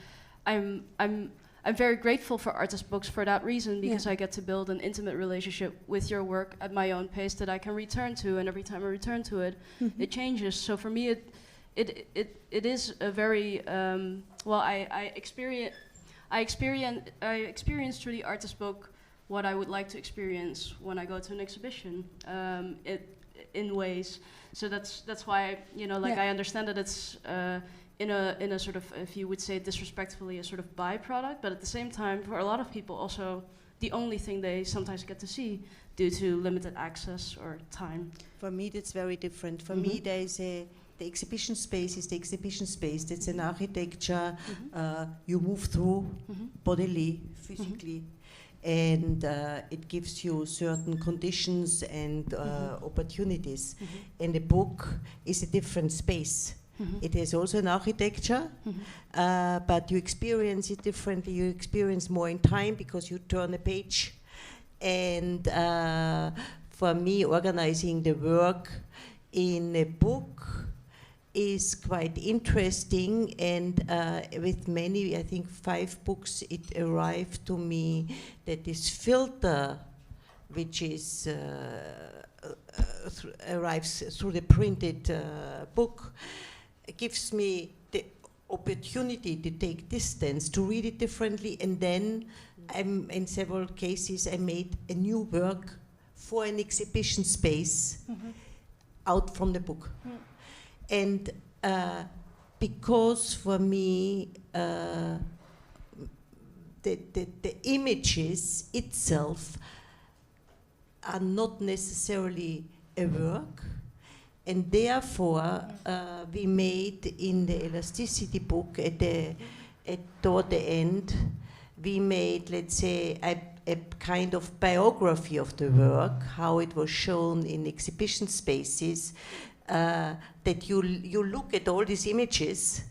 I'm very grateful for artist books for that reason, because I get to build an intimate relationship with your work at my own pace that I can return to, and every time I return to it, it changes. So for me, it is a very well. I experience through the artist book what I would like to experience when I go to an exhibition. In ways. So that's why, you know, like I understand that it's. In a sort of, if you would say disrespectfully, a sort of byproduct, but at the same time, for a lot of people, also the only thing they sometimes get to see due to limited access or time. For me, that's very different. For me, there is the exhibition space is the exhibition space. That's an architecture you move through bodily, physically, and it gives you certain conditions and opportunities. And the book is a different space. It is also an architecture, but you experience it differently. You experience more in time because you turn a page. And for me, organizing the work in a book is quite interesting. And with many, I think 5 books, it arrived to me that this filter, which is arrives through the printed book, gives me the opportunity to take distance, to read it differently, and then in several cases I made a new work for an exhibition space out from the book. And because for me the images itself are not necessarily a work, and therefore, we made in the elasticity book toward the end, we made, let's say, a kind of biography of the work, how it was shown in exhibition spaces, that you look at all these images,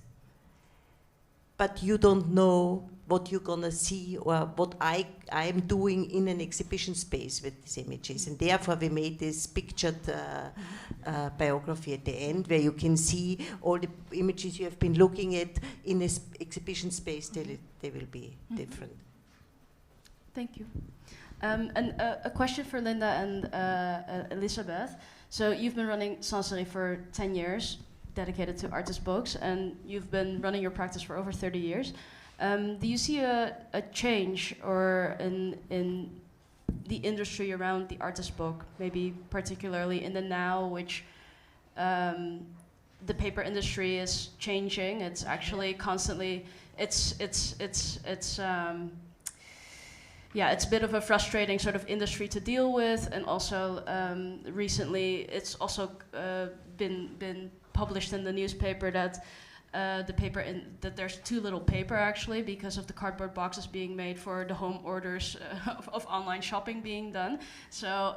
but you don't know what you're gonna see or what I'm doing in an exhibition space with these images. And therefore we made this pictured biography at the end, where you can see all the images you have been looking at in this exhibition space. They will be different. Thank you. And a question for Linda and Elisabeth. So you've been running Sanserie for 10 years, dedicated to artist books, and you've been running your practice for over 30 years. Do you see a change or in the industry around the artist book, maybe particularly in the now, which the paper industry is changing? It's actually constantly, it's a bit of a frustrating sort of industry to deal with, and also recently it's also been published in the newspaper that that there's too little paper actually, because of the cardboard boxes being made for the home orders of online shopping being done. So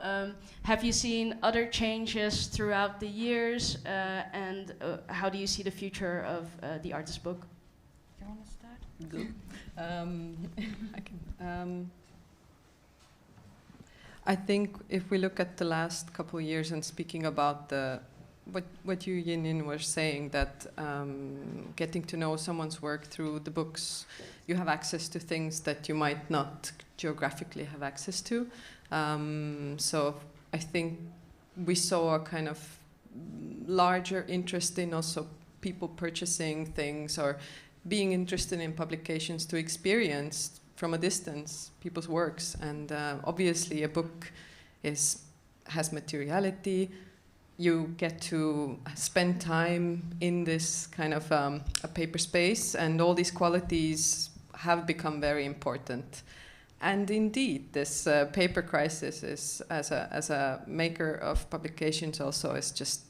have you seen other changes throughout the years, and how do you see the future of the artist book? You want to start? I think if we look at the last couple of years and speaking about what you, Yin Yin, were saying, that getting to know someone's work through the books, you have access to things that you might not geographically have access to. So I think we saw a kind of larger interest in also people purchasing things or being interested in publications to experience from a distance people's works. And obviously a book has materiality. You get to spend time in this kind of a paper space, and all these qualities have become very important. And indeed, this paper crisis is, as a maker of publications, also is just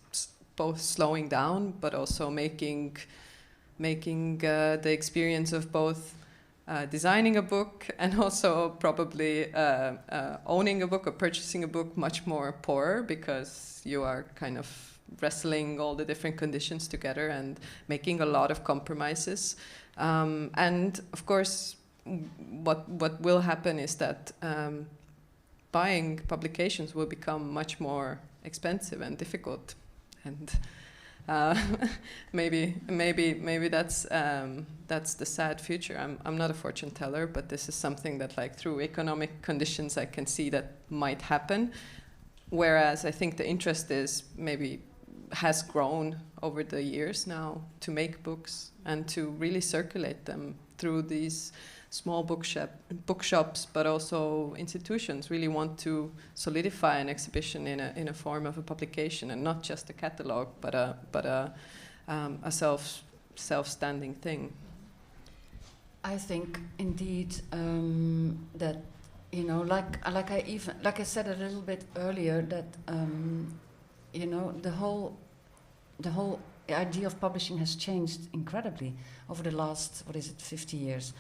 both slowing down, but also making the experience of both designing a book and also probably owning a book or purchasing a book much more poorer, because you are kind of wrestling all the different conditions together and making a lot of compromises. And of course, what will happen is that buying publications will become much more expensive and difficult, and maybe that's the sad future. I'm not a fortune teller, but this is something that, like, through economic conditions, I can see that might happen. Whereas I think the interest has grown over the years now to make books and to really circulate them through these small bookshops, but also institutions really want to solidify an exhibition in a form of a publication, and not just a catalog, but a self-standing thing. I think indeed that, you know, like I said a little bit earlier, that you know, the whole idea of publishing has changed incredibly over the last 50 years.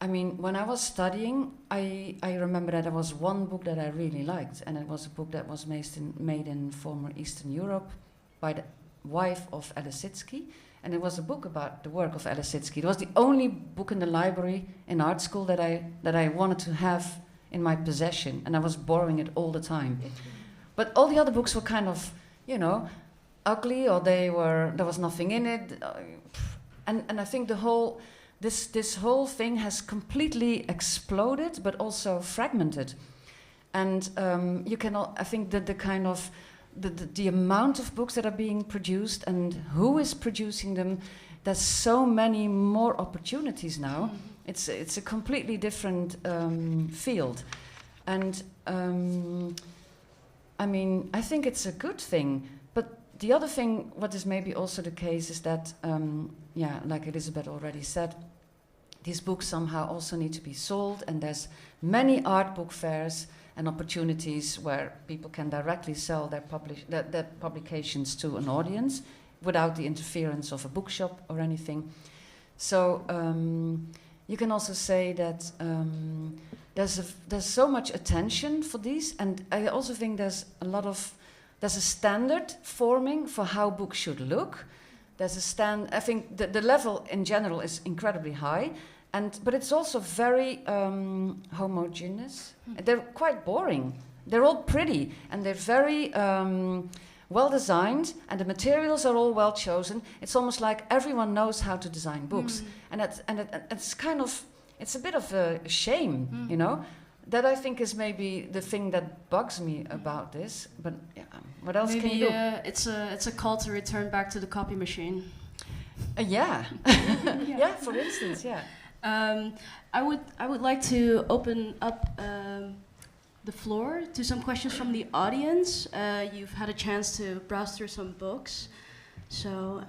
I mean, when I was studying, I remember that there was one book that I really liked, and it was a book that was made in former Eastern Europe by the wife of Elisabeth, and it was a book about the work of Elisabeth. It was the only book in the library in art school that I wanted to have in my possession, and I was borrowing it all the time. But all the other books were kind of, you know, ugly, or there was nothing in it, and I think this whole thing has completely exploded, but also fragmented. And I think that the kind of the amount of books that are being produced and who is producing them, there's so many more opportunities now. Mm-hmm. It's a completely different field, and I mean, I think it's a good thing. But the other thing, what is maybe also the case, is that like Elisabeth already said, these books somehow also need to be sold, and there's many art book fairs and opportunities where people can directly sell their publications to an audience without the interference of a bookshop or anything. So you can also say that there's so much attention for these, and I also think there's a standard forming for how books should look. I think the level in general is incredibly high, but it's also very homogeneous. They're quite boring. They're all pretty, and they're very well designed, and the materials are all well chosen. It's almost like everyone knows how to design books, and it's a bit of a shame, you know. That I think is maybe the thing that bugs me about this. But yeah, what else can you do? It's a call to return back to the copy machine. Yeah. Yeah, for instance, yeah. I would like to open up the floor to some questions from the audience. You've had a chance to browse through some books, so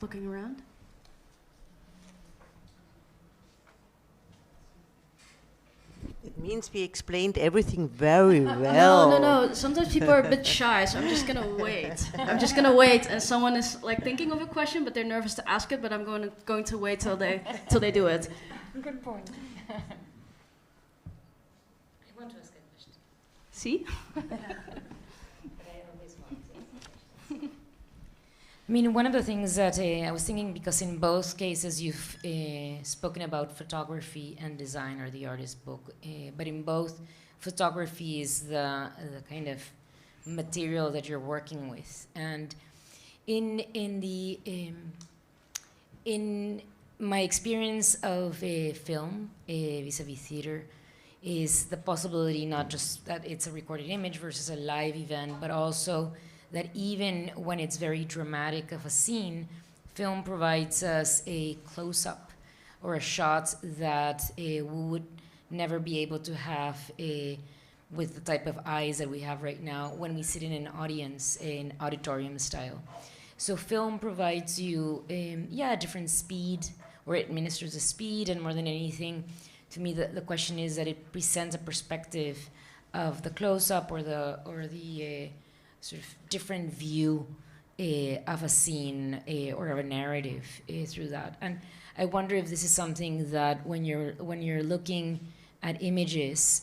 looking around. It means we explained everything very well. No. Sometimes people are a bit shy, so I'm just gonna wait. And someone is like thinking of a question, but they're nervous to ask it. But I'm going to wait till they do it. Good point. I want to ask a question. See? But I always want to ask a question. I mean, one of the things that I was thinking, because in both cases you've spoken about photography and design, or the artist book, but in both, photography is the kind of material that you're working with, and in my experience of film vis-a-vis theater is the possibility not just that it's a recorded image versus a live event, but also that even when it's very dramatic of a scene, film provides us a close-up or a shot that we would never be able to have with the type of eyes that we have right now when we sit in an audience in auditorium style. So film provides you a different speed, or it administers a speed, and more than anything, to me the question is that it presents a perspective of the close-up or the sort of different view of a scene or of a narrative through that. And I wonder if this is something that when you're looking at images,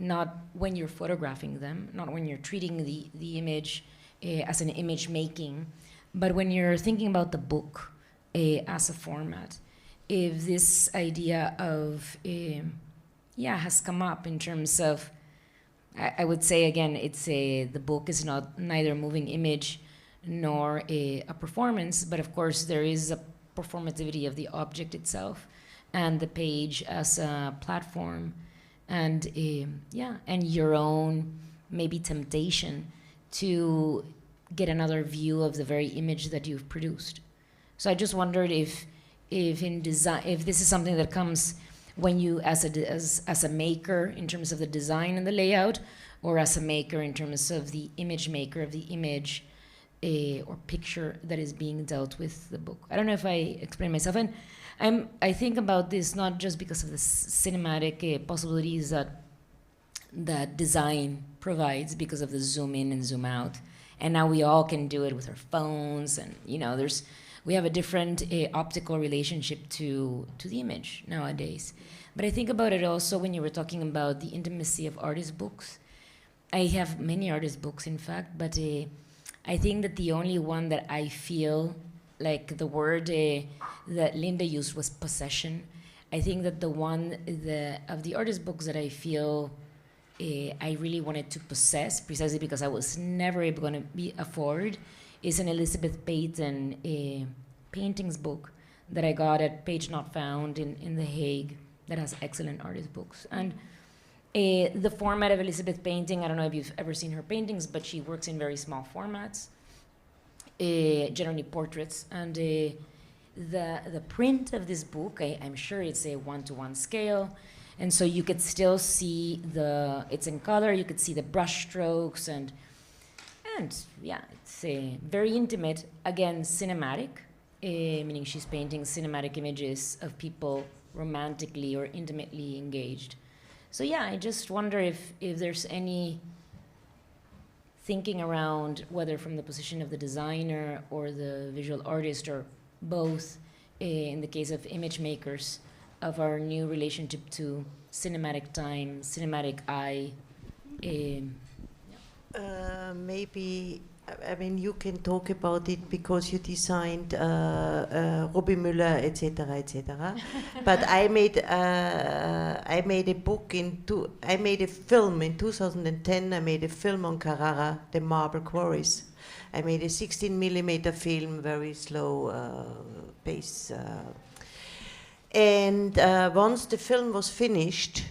not when you're photographing them, not when you're treating the image as an image making, but when you're thinking about the book as a format, if this idea of has come up in terms of, I would say again, it's the book is neither a moving image nor a performance, but of course there is a performativity of the object itself and the page as a platform, and and your own maybe temptation to get another view of the very image that you've produced. So I just wondered if in design, if this is something that comes when you as a maker in terms of the design and the layout, or as a maker in terms of the image maker of the image or picture that is being dealt with the book. I don't know if I explain myself, and I think about this not just because of the cinematic possibilities that design provides because of the zoom in and zoom out, and now we all can do it with our phones, and we have a different optical relationship to the image nowadays. But I think about it also when you were talking about the intimacy of artist books. I have many artist books, in fact, but I think that the only one that I feel like the word that Linda used was possession. I think that the one of the artist books that I feel I really wanted to possess, precisely because I was never able going to afford, is an Elisabeth Payton paintings book that I got at Page Not Found in The Hague, that has excellent artist books. And the format of Elisabeth painting, I don't know if you've ever seen her paintings, but she works in very small formats, generally portraits. And the print of this book, I'm sure it's a 1-to-1 scale. And so you could still see it's in color, you could see the brush strokes, and yeah, it's very intimate, again, cinematic, meaning she's painting cinematic images of people romantically or intimately engaged. So yeah, I just wonder if there's any thinking around, whether from the position of the designer or the visual artist, or both, in the case of image makers, of our new relationship to cinematic time, cinematic eye. Maybe, I mean, you can talk about it because you designed Robbie Müller, etc., etc. But I made a book I made a film in 2010. I made a film on Carrara, the marble quarries. I made a 16mm film, very slow pace. And once the film was finished,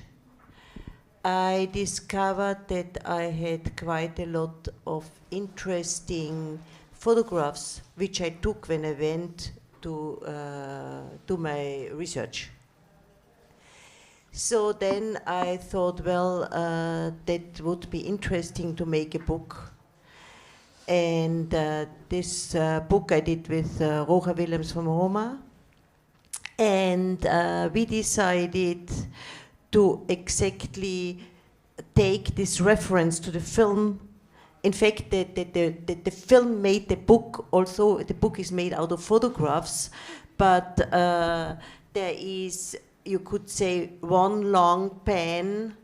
I discovered that I had quite a lot of interesting photographs which I took when I went to do my research. So then I thought, well, that would be interesting to make a book. And this book I did with Roger Willems from Roma. And we decided to exactly take this reference to the film. In fact, the film made the book also. The book is made out of photographs, but there is, you could say, one long pan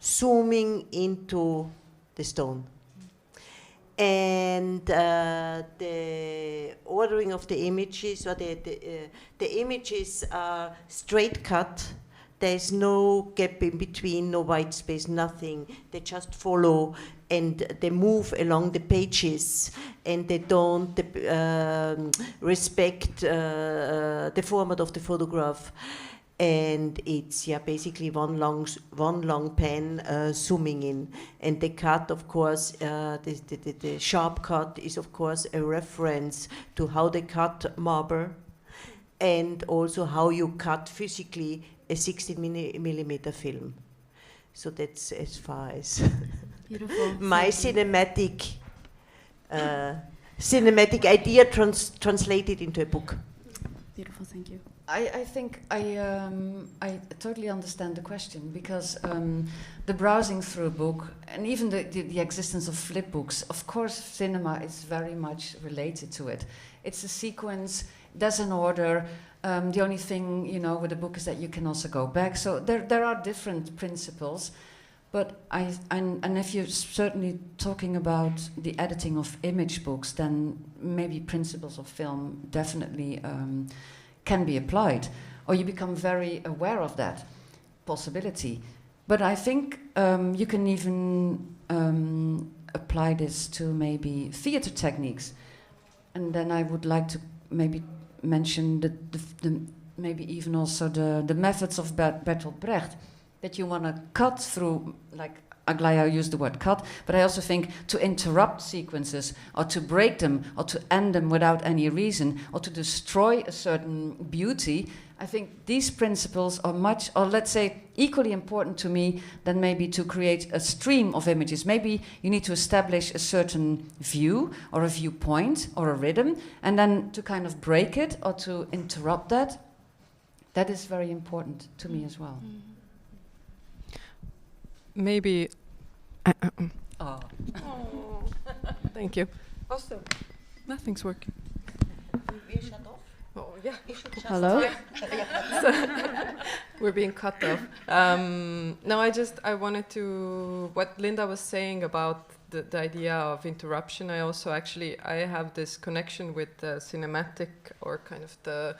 zooming into the stone. And the ordering of the images, or the images are straight cut. There's no gap in between, no white space, nothing. They just follow and they move along the pages, and they don't respect the format of the photograph. And it's basically one long pen zooming in, and the cut, of course, the sharp cut is of course a reference to how they cut marble, and also how you cut physically a 16 millimeter film. So that's as far as Beautiful. my cinematic idea translated into a book. Beautiful, thank you. I think I totally understand the question, because the browsing through a book, and even the existence of flip books, of course cinema is very much related to it. It's a sequence, there's an order. The only thing, with a book is that you can also go back. So there are different principles. But and if you're certainly talking about the editing of image books, then maybe principles of film definitely can be applied, or you become very aware of that possibility. But I think you can even apply this to maybe theater techniques. And then I would like to maybe mention the maybe even also the methods of Bertolt Brecht, that you want to cut through, like Aglaia used the word cut, but I also think to interrupt sequences, or to break them, or to end them without any reason, or to destroy a certain beauty. I think these principles are much, or let's say, equally important to me than maybe to create a stream of images. Maybe you need to establish a certain view, or a viewpoint, or a rhythm, and then to kind of break it, or to interrupt that. That is very important to me as well. Maybe. Oh. Thank you. Also, nothing's working. We're shut off. Oh yeah. Hello? We're being cut off. No, I wanted to, what Linda was saying about the idea of interruption. I have this connection with the cinematic, or kind of the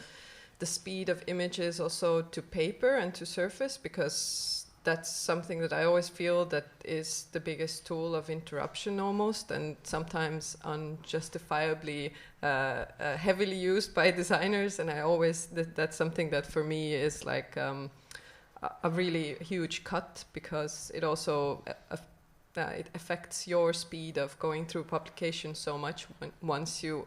speed of images also to paper and to surface, because that's something that I always feel that is the biggest tool of interruption almost, and sometimes unjustifiably heavily used by designers. And I always, that's something that for me is like a really huge cut, because it also it affects your speed of going through publication so much once you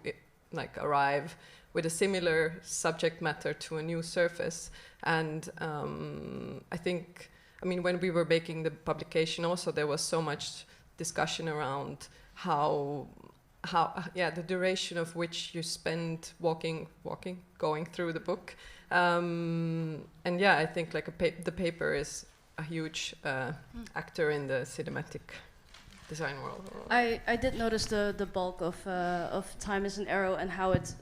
arrive with a similar subject matter to a new surface. And I think, when we were making the publication also, there was so much discussion around how the duration of which you spend going through the book. And I think the paper is a huge actor in the cinematic design world. I did notice the bulk of Time is an Arrow, and how it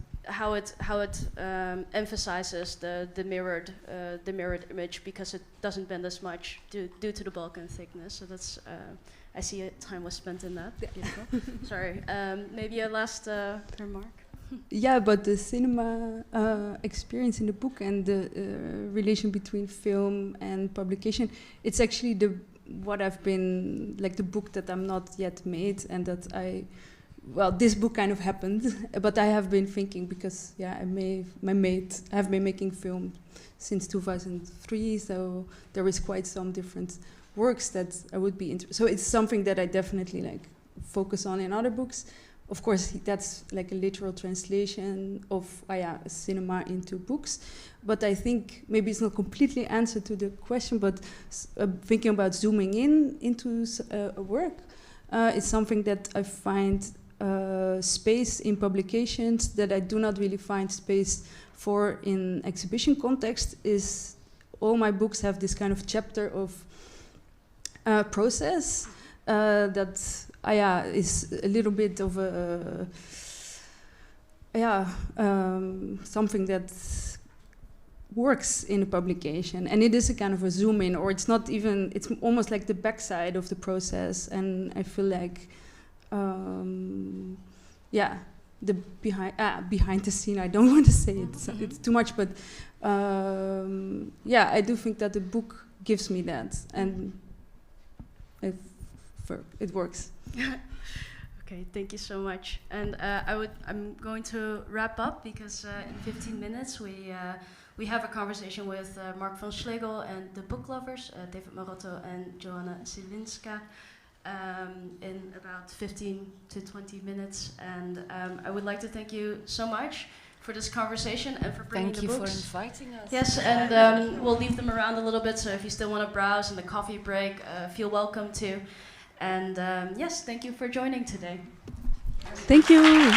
emphasizes the mirrored image, because it doesn't bend as much due to the bulk and thickness. So that's I see time was spent in that. Beautiful. Sorry. Maybe a last remark. Yeah, but the cinema experience in the book, and the relation between film and publication, it's actually the book that I'm not yet made, and that this book kind of happened, but I have been thinking, because I have been making film since 2003, so there is quite some different works that I would be interested. So it's something that I definitely focus on in other books. Of course, that's like a literal translation of cinema into books. But I think maybe it's not completely answer to the question, but thinking about zooming into a work is something that I find space in publications that I do not really find space for in exhibition context. Is all my books have this kind of chapter of process that is a little bit of something that works in a publication, and it is a kind of a zoom in, or it's not even, it's almost like the backside of the process. And I feel like the behind the scene. I don't want to say it; it's too much. But yeah, I do think that the book gives me that, and it works. Okay, thank you so much. And I'm going to wrap up because in 15 minutes we have a conversation with Mark van Schlegel and the book lovers, David Marotto and Joanna Zielinska, in about 15 to 20 minutes. And I would like to thank you so much for this conversation and for bringing the books. Thank you for inviting us. Yes, and we'll leave them around a little bit, so if you still want to browse in the coffee break, feel welcome to. And yes, thank you for joining today. Thank you.